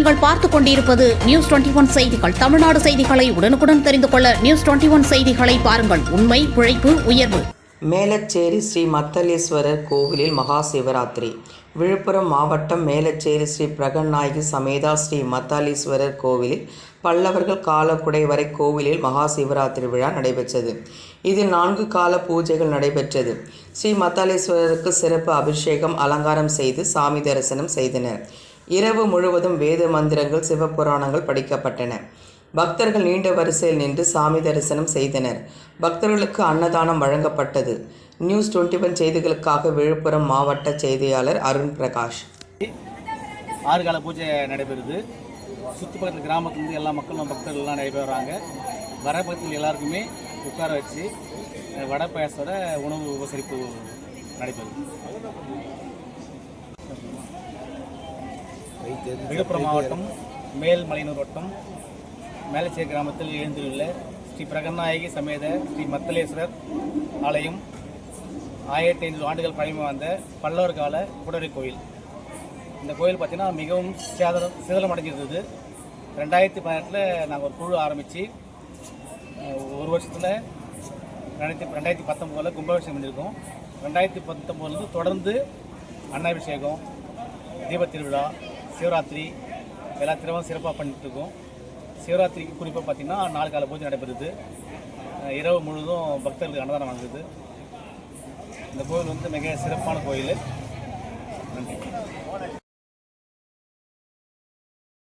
நீங்கள் பார்த்துக் கொண்டிருப்பது நியூஸ் 21 செய்திகள். தமிழ்நாடு செய்திகளை உடனுக்குடன் தெரிந்து கொள்ள நியூஸ் 21 செய்திகளை பாருங்கள். உண்மை, உழைப்பு, உயர்வு. மேலச்சேரி ஸ்ரீ மத்தளேஸ்வரர் கோவிலில் மகா சிவராத்திரி. விழுப்புரம் மாவட்டம் மேலச்சேரி ஸ்ரீ பிரகன்நாயகி சமேதா ஸ்ரீ மத்தளேஸ்வரர் கோவிலில் பல்லவர்கள் காலக்குடைவரை கோவிலில் மகா சிவராத்திரி விழா நடைபெற்றது. இதில் 4 கால பூஜைகள் நடைபெற்றது. ஸ்ரீ மத்தளேஸ்வரருக்கு சிறப்பு அபிஷேகம், அலங்காரம் செய்து சாமி தரிசனம் செய்தனர். இரவு முழுவதும் வேத மந்திரங்கள், சிவபுராணங்கள் படிக்கப்பட்டன. பக்தர்கள் நீண்ட வரிசையில் நின்று சாமி தரிசனம் செய்தனர். பக்தர்களுக்கு அன்னதானம் வழங்கப்பட்டது. நியூஸ் 21 செய்திகளுக்காக விழுப்புரம் மாவட்ட செய்தியாளர் அருண் பிரகாஷ். 6 கால பூஜை நடைபெறுது. சுற்று பக்கத்தில் கிராமத்துலேருந்து எல்லா மக்களும் பக்தர்கள்லாம் நிறைய பேர் வராங்க. வர பக்கத்தில் எல்லாருக்குமே உட்கார வச்சு வடை பாயாசத்தோட உணவு உபசரிப்பு நடைபெறுது. விழுப்புரம் மாவட்டம் மேல்மலையனூர் வட்டம் மேலச்சேரி கிராமத்தில் எழுந்துள்ள ஸ்ரீ பிரகன்நாயகி சமேத ஸ்ரீ மத்தளேஸ்வரர் ஆலயம் 1500 ஆண்டுகள் பழமை வாய்ந்த பல்லவர் கால குடரை கோயில். இந்த கோயில் பார்த்திங்கன்னா மிகவும் சிதலம் அடைஞ்சிருந்தது. 2018 நாங்கள் ஒரு குழு ஆரம்பித்து ஒரு வருஷத்தில் 2019 கும்பாபிஷேகம் பண்ணியிருக்கோம். 2019 தொடர்ந்து அன்னாபிஷேகம், தீப திருவிழா, சிவராத்திரி எல்லா திருவிழாவும் சிறப்பாக பண்ணிட்டுருக்கோம். சிவராத்திரிக்கு குறிப்பாக பார்த்திங்கன்னா 4 கால பூஜை நடைபெறுது. இரவு முழுவதும் பக்தர்களுக்கு அன்னதானம் வாங்குது. இந்த கோயில் மிக சிறப்பான கோயில். நன்றி.